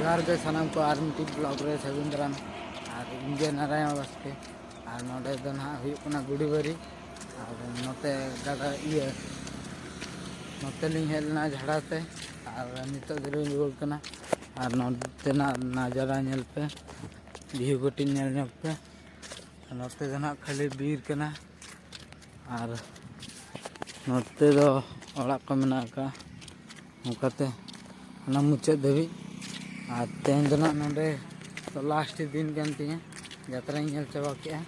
जोहार गे सानाम को आर मिट्टी ब्लॉग रे सगुन दाराम और इंजे नारायण बास्के और नोडे दो ना हुयुग कना गुड़ीबारी और नोते गाड़ा इये नोते लिंग हेलना झाड़ाते और नितो दरे रुवाड़ कना और नोते ना नाजारा नेल पे भिउ गोटी नेल ᱧᱚᱜ पे नोते दो ना खाली बीर कना और नोते दो ओड़ाग को मेना का ओंकाते ना मुचाद धाबी और तेन दो ना नोडे तो लास्ट दिन कान तिᱧा यात्रा नेल चाबा केआ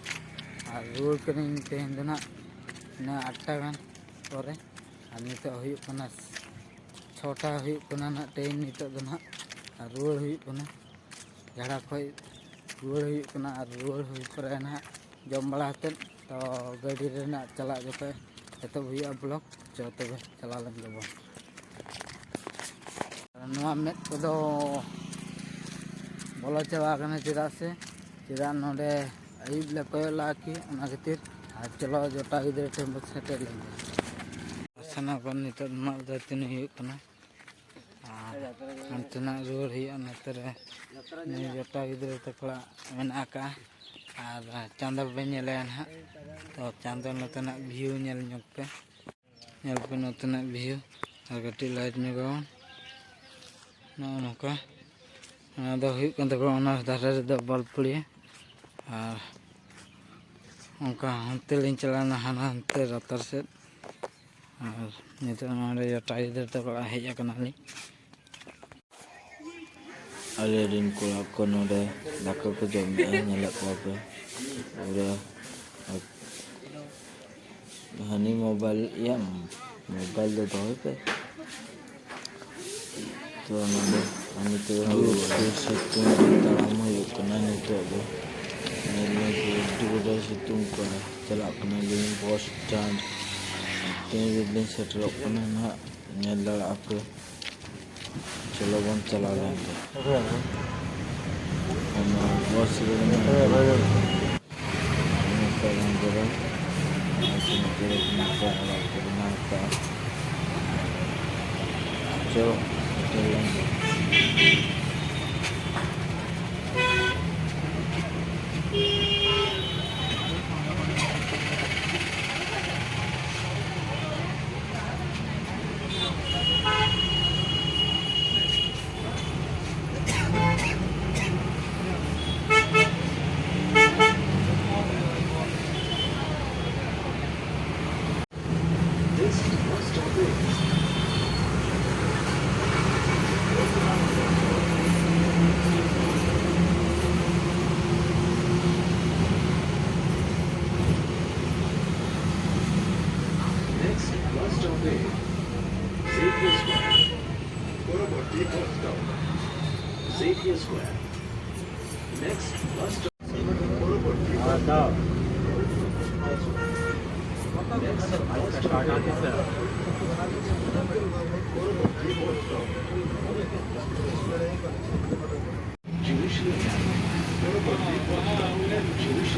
और रुवाड़ कनाᱧ तेन दो ना 8टा गान परे और नितो हुयुग कना 6टा हुयुग कना ना टाइम नितो दो ना और रुवाड़ हुयुग कना झाड़ा खय रुवाड़ हुयुग कना और रुवाड़ हुई परे ना जम बड़ा हतेन तो गाड़ी रेना चला जोखे एतब हुयुगा ब्लॉग चो तबे चला लेन गेबो नोआ मेद कोदो बोलो चाबा कना चेदा से चेदा नोडे अयुब ले कोयला की ओना खातिर और चलो जोटा गिद्रे ठेन बो सेटेर लेन साना को नितो मा दातिन हुयुग कना हंतेना रुवाड़ हुयुगा नतरे जोटा गिद्रे तकड़ा मेना का और चांदा पे नेलेन हा तो चांदा नोतेना भिउ नेल ᱧᱚᱜ पे नोतेना भिउ और कटी लाइट ᱧᱚᱜावन नोका ओना दो हुयुग कन तको ओना धारे रे दो बलपुड़िया और ओंका हंते लिंग चलाना हाना हंते रतर से और नितो नोडे जोटा गिद्रे तकड़ा हेज आकना लिंग आले रिन कोड़ा को नोडे दाका को जमे नेला को पे और हनी मोबाइल या मोबाइल दो दोय पे तो नोडे अनि तो सितुंग ताराम हुयुग कना नितो दो नेले गुड सितुंग को चला कना लिंग बस स्टैंड तेन लिंग सेटर कना ना नेला आपे चलो बन चला लेंगे हम बस चलो Xavier Square. Next bus stop. Jewish Academy. Jewish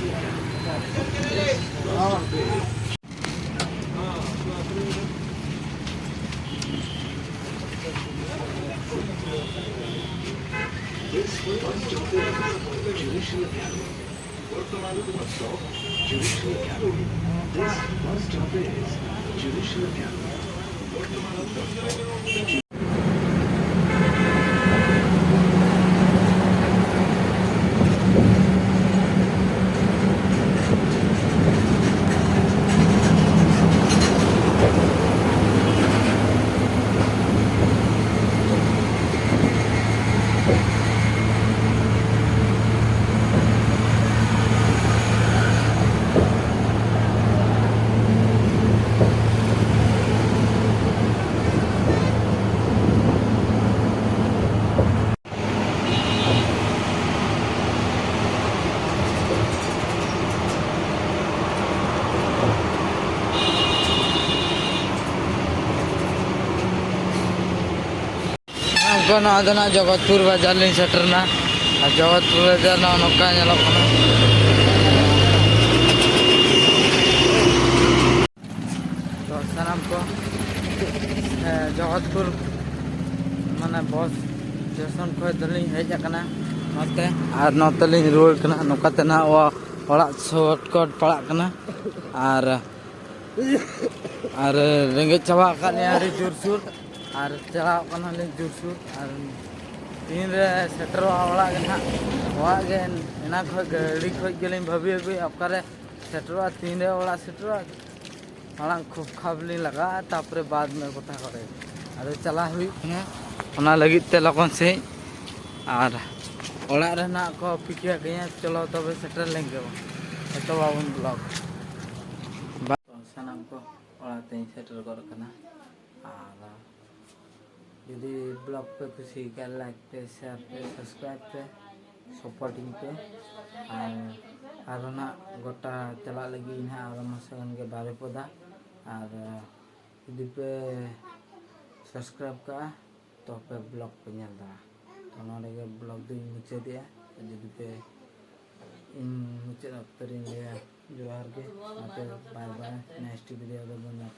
This bus stop is Jewish Academy. Wortman bus stop, Jewish Academy. This bus stop is Jewish Academy. Wortman bus stop. Jagatpur बाजार लिंग सेटरना और जगतपुर बाजार ना नौका नेलोग कना तो सानाम को जगतपुर माने बस स्टेशन खो दलिंग हेज आकना नोते आर नोते लिंग रुवाड़ कना नोकाते ना ओड़ा शॉर्टकट पड़ा कना आर रेंगे चाबा कालिया रे जोरसुर आर चलाव कना लिंग जोरसुर आर तीन रे सेटर ओड़ा गे ना ओड़ा गे एना खो गाड़ी खो गेलिंग भाभी अगुई अकारे सेटरवा तीन रे ओड़ा सेटरवा माला खूब खाबली लगा तापरे बाद में कोथा करे अरे चला हुई है ओना लगित ते लगन से आर ओड़ा रे ना को पिकिया गया चलो तबे सेटर लेंगे तो बाबन ब्लॉग सानाम को ओड़ा ते सेटर कर कना आर यदि ब्लॉग पे खुशी का लाइक पे शेयर पे सब्सक्राइब पे सपोर्टिंग पे आर ना गोटा चला लगी ना आर मसगन के बारे पदा आर यदि पे सब्सक्राइब का तो पे ब्लॉग पे नेल दा तो नोडे के ब्लॉग दिन मुचे दिया यदि पे इन मुचे अक्तरिन लिया जोहार के बाय बाय नेक्स्ट वीडियो में